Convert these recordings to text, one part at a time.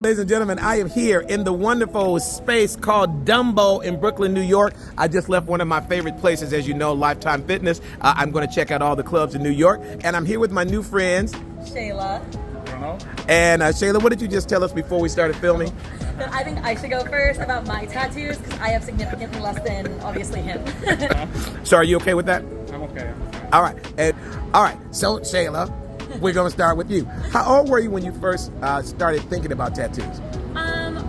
Ladies and gentlemen, I am here in the wonderful space called DUMBO in Brooklyn, New York. I just left one of my favorite places, as you know, Lifetime Fitness. I'm going to check out all the clubs in New York, and I'm here with my new friends, Shala. Bruno. And Shayla, what did you just tell us before we started filming? I think I should go first about my tattoos because I have significantly less than obviously him. So are you okay with that? I'm okay. All right. So Shayla, we're going to start with you. How old were you when you first started thinking about tattoos?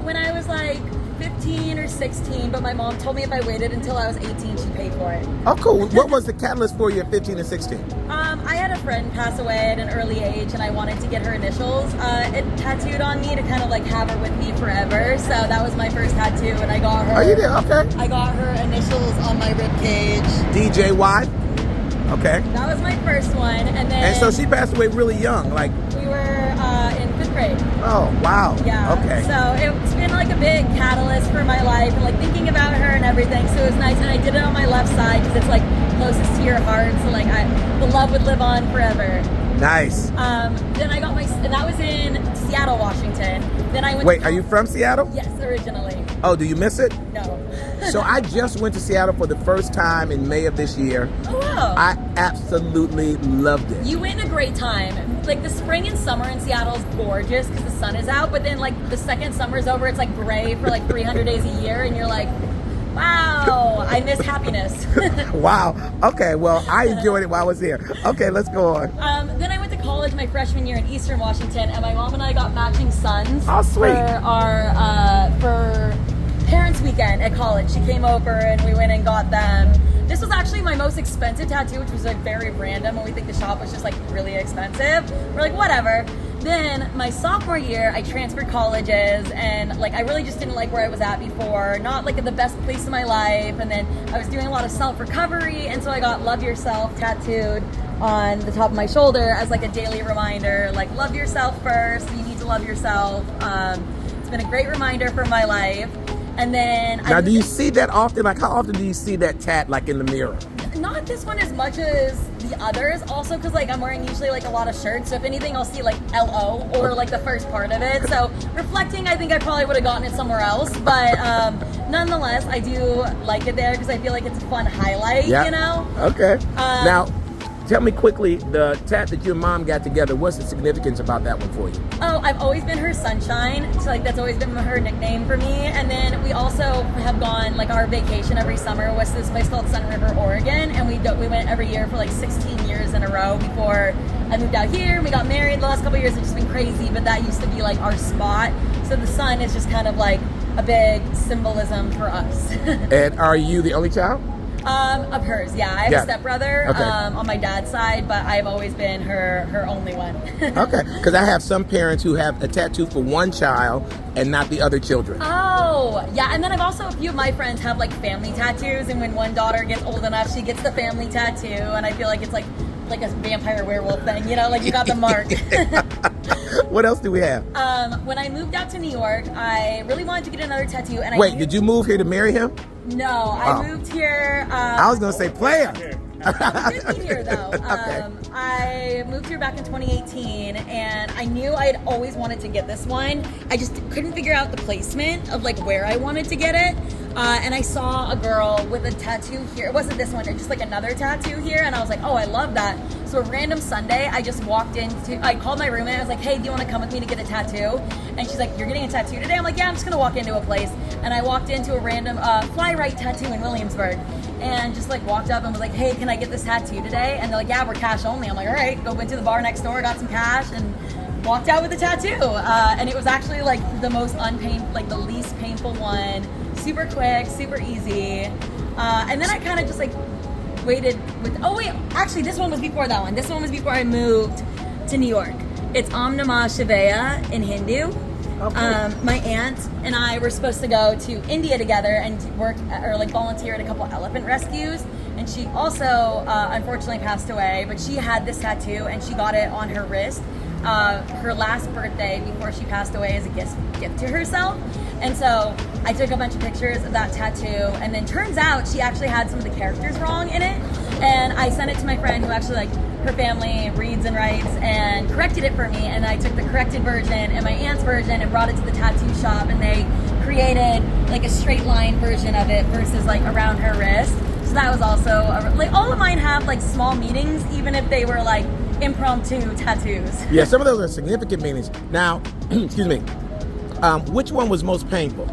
When I was like 15 or 16, but my mom told me if I waited until I was 18, she'd pay for it. Oh, cool. What was the catalyst for you at 15 and 16? I had a friend pass away at an early age, and I wanted to get her initials tattooed on me to kind of like have her with me forever. So that was my first tattoo, and I got her. Oh, you did? Okay. I got her initials on my rib cage. DJY. Okay. That was my first one, and then. And so she passed away really young, like. We were in 5th grade. Oh, wow. Yeah. Okay. So it's been like a big catalyst for my life and like thinking about her and everything. So it was nice, and I did it on my left side because it's like closest to your heart. So like the love would live on forever. Nice. Then I got and that was in Seattle, Washington. Then I went. Wait, are you from Seattle? Yes, originally. Oh, do you miss it? No. So I just went to Seattle for the first time in May of this year. Oh wow. I absolutely loved it. You went in a great time. Like the spring and summer in Seattle is gorgeous because the sun is out, but then like the second summer's over, it's like gray for like 300 days a year, and you're like, wow, I miss happiness. Wow. Okay, well, I enjoyed it while I was here. Okay, let's go on. Then I went to college my freshman year in Eastern Washington, and my mom and I got matching suns Oh, sweet. for parents' weekend at college. She came over and we went and got them. This was actually my most expensive tattoo, which was like very random, and we think the shop was just like really expensive. We're like, whatever. Then my sophomore year, I transferred colleges, and like I really just didn't like where I was at before, not like the best place in my life. And then I was doing a lot of self-recovery, and so I got "Love Yourself" tattooed on the top of my shoulder as like a daily reminder, like love yourself first. You need to love yourself. It's been a great reminder for my life. And then Now, do you see that often? Like, how often do you see that tat, like, in the mirror? Not this one as much as the others. Also, because like I'm wearing usually like a lot of shirts, so if anything, I'll see like LO or like the first part of it. So reflecting, I think I probably would have gotten it somewhere else, but nonetheless, I do like it there because I feel like it's a fun highlight. Yeah. You know. Okay. Now, tell me quickly, the tat that your mom got together, what's the significance about that one for you? Oh, I've always been her sunshine. So like that's always been her nickname for me. And then we also have gone, like our vacation every summer was this place called Sun River, Oregon, and we went every year for like 16 years in a row before I moved out here. We got married. The last couple of years have just been crazy, but that used to be like our spot. So the sun is just kind of like a big symbolism for us. And are you the only child? Of hers, yeah. I have a stepbrother on my dad's side, but I've always been her only one. Okay, because I have some parents who have a tattoo for one child and not the other children. Oh, yeah. And then I've also, a few of my friends have like family tattoos, and when one daughter gets old enough, she gets the family tattoo, and I feel like it's like a vampire werewolf thing, you know, like you got the mark. What else do we have? When I moved out to New York, I really wanted to get another tattoo, and Wait, did you move here to marry him? No, I moved here. I was gonna say player. I did meet here though. Okay. I moved here back in 2018, and I knew I had always wanted to get this one. I just couldn't figure out the placement of like where I wanted to get it. And I saw a girl with a tattoo here. It wasn't this one, it was just like another tattoo here, and I was like, oh, I love that. So a random Sunday, I just I called my roommate. I was like, hey, do you want to come with me to get a tattoo? And she's like, you're getting a tattoo today? I'm like, yeah, I'm just gonna walk into a place. And I walked into a random Fly Right tattoo in Williamsburg, and just like walked up and was like, hey, can I get this tattoo today? And they're like, yeah, we're cash only. I'm like, all right. Went to the bar next door, got some cash, and walked out with a tattoo. And it was actually like the most the least painful one. Super quick, super easy. And then I kind of just like waited actually this one was before that one. This one was before I moved to New York. It's Om Namah Shivaya in Hindu. Okay. My aunt and I were supposed to go to India together and work or like volunteer at a couple elephant rescues. And she also unfortunately passed away, but she had this tattoo and she got it on her wrist her last birthday before she passed away as a gift to herself. And so I took a bunch of pictures of that tattoo, and then turns out she actually had some of the characters wrong in it. And I sent it to my friend who actually like her family reads and writes and corrected it for me, and I took the corrected version and my aunt's version and brought it to the tattoo shop, and they created like a straight line version of it versus like around her wrist. So that was also like all of mine have like small meanings, even if they were like impromptu tattoos. Yeah, some of those are significant meanings. Now, excuse me, which one was most painful?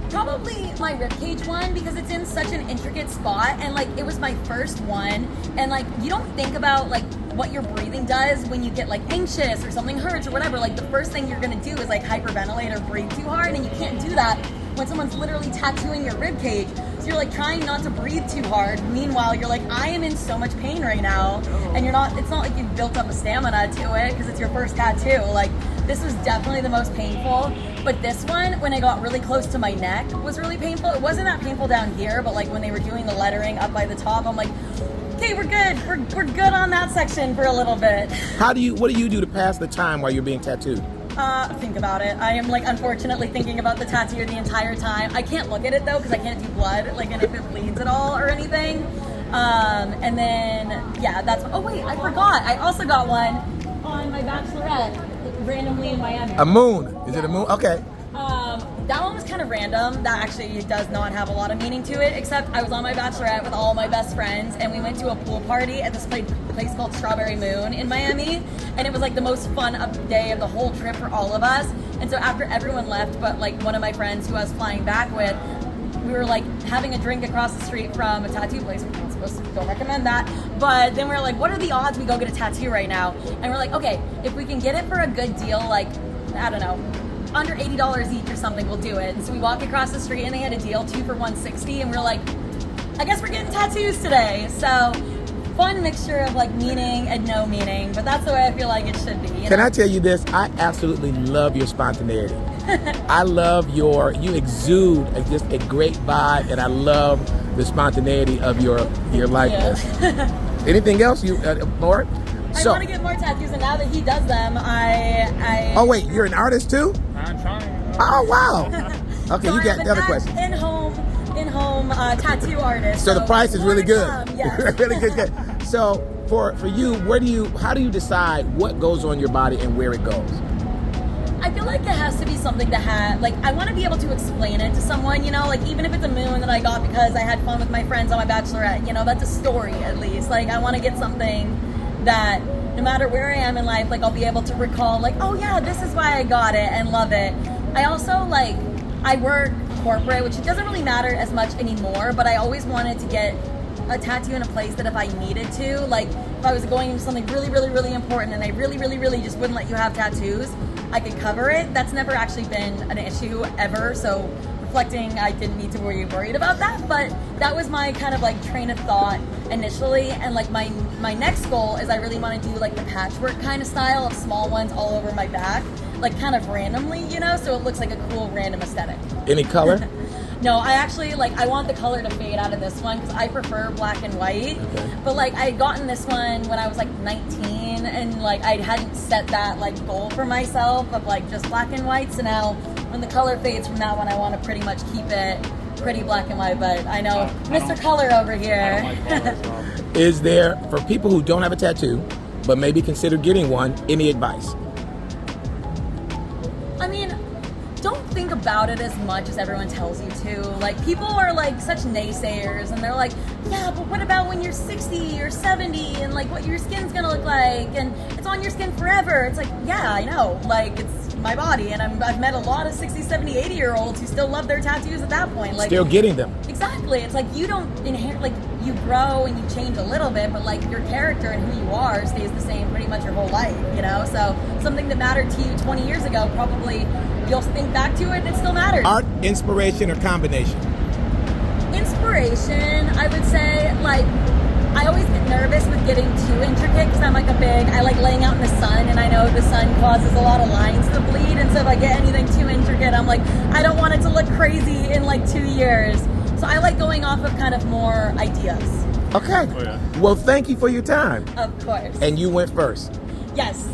Probably my ribcage one, because it's in such an intricate spot, and like it was my first one, and like you don't think about like what your breathing does when you get like anxious or something hurts or whatever. Like the first thing you're gonna do is like hyperventilate or breathe too hard, and you can't do that when someone's literally tattooing your ribcage. So you're like trying not to breathe too hard. Meanwhile, you're like, I am in so much pain right now, and you're not. It's not like you've built up a stamina to it because it's your first tattoo. Like this was definitely the most painful. But this one, when I got really close to my neck, was really painful. It wasn't that painful down here, but like when they were doing the lettering up by the top, I'm like, okay, we're good. We're good on that section for a little bit. What do you do to pass the time while you're being tattooed? Think about it. I am like unfortunately thinking about the tattoo the entire time. I can't look at it though because I can't do blood, like, and if it bleeds at all or anything. And then yeah, that's. Oh wait, I forgot. I also got one on my bachelorette randomly in Miami. A moon? Is it a moon? Okay. That one was kind of random. That actually does not have a lot of meaning to it, except I was on my bachelorette with all my best friends, and we went to a pool party at this place called Strawberry Moon in Miami, and it was like the most fun day of the whole trip for all of us. And so after everyone left, but like one of my friends who I was flying back with, we were like having a drink across the street from a tattoo place. We're not supposed to, don't recommend that. But then we were like, what are the odds we go get a tattoo right now? And we're like, okay, if we can get it for a good deal, like, I don't know, under $80 each or something, we'll do it. And so we walk across the street and they had a deal, 2 for $160, and we're like, I guess we're getting tattoos today. So fun mixture of like meaning and no meaning, but that's the way I feel like it should be. Can I tell you this? I absolutely love your spontaneity. I love you exude just a great vibe, and I love the spontaneity of your likeness. Yeah. Anything else, more? I want to get more tattoos, and now that he does them, I Oh wait, you're an artist too? I'm trying. Oh wow. Okay, So you got I'm the other an question. in-home tattoo artist. So the price is really good. Yes. Really good. So for you, how do you decide what goes on your body and where it goes? I feel like it has to be something that like I want to be able to explain it to someone, you know, like even if it's a moon that I got because I had fun with my friends on my bachelorette, you know, that's a story at least. Like I want to get something that no matter where I am in life, like I'll be able to recall like, oh yeah, this is why I got it and love it. I also I work corporate, which doesn't really matter as much anymore, but I always wanted to get a tattoo in a place that if I needed to, like if I was going into something really, really, really important and they really, really, really just wouldn't let you have tattoos, I could cover it. That's never actually been an issue ever, so reflecting, I didn't need to be worried about that, but that was my kind of like train of thought initially. And like my next goal is I really want to do like the patchwork kind of style of small ones all over my back, like kind of randomly, you know, so it looks like a cool random aesthetic. Any color? No, I actually I want the color to fade out of this one because I prefer black and white. Okay. But like I had gotten this one when I was like 19, and like I hadn't set that like goal for myself of like just black and white. So now when the color fades from that one, I want to pretty much keep it pretty black and white. But I know Mr. Color over here. I don't like colors, so. Is there, for people who don't have a tattoo but maybe consider getting one, any advice? I mean, don't think about it as much as everyone tells you to. Like, people are like such naysayers, and they're like, yeah, but what about when you're 60 or 70 and like what your skin's gonna look like, and it's on your skin forever. It's like, yeah, I know, like it's my body, and I've met a lot of 60, 70, 80-year-olds who still love their tattoos at that point. Like, Still getting them. exactly. It's like you don't inherit, like you grow and you change a little bit, but like your character and who you are stays the same pretty much your whole life, you know? So something that mattered to you 20 years ago, probably you'll think back to it and it still matters. Art, inspiration, or combination? Inspiration, I would say, like, I always get nervous with getting too intricate because I'm like I like laying out in the sun, and I know the sun causes a lot of lines to bleed, and so if I get anything too intricate, I'm like, I don't want it to look crazy in like 2 years. So I like going off of kind of more ideas. Okay. Oh, yeah. Well, thank you for your time. Of course. And you went first. Yes.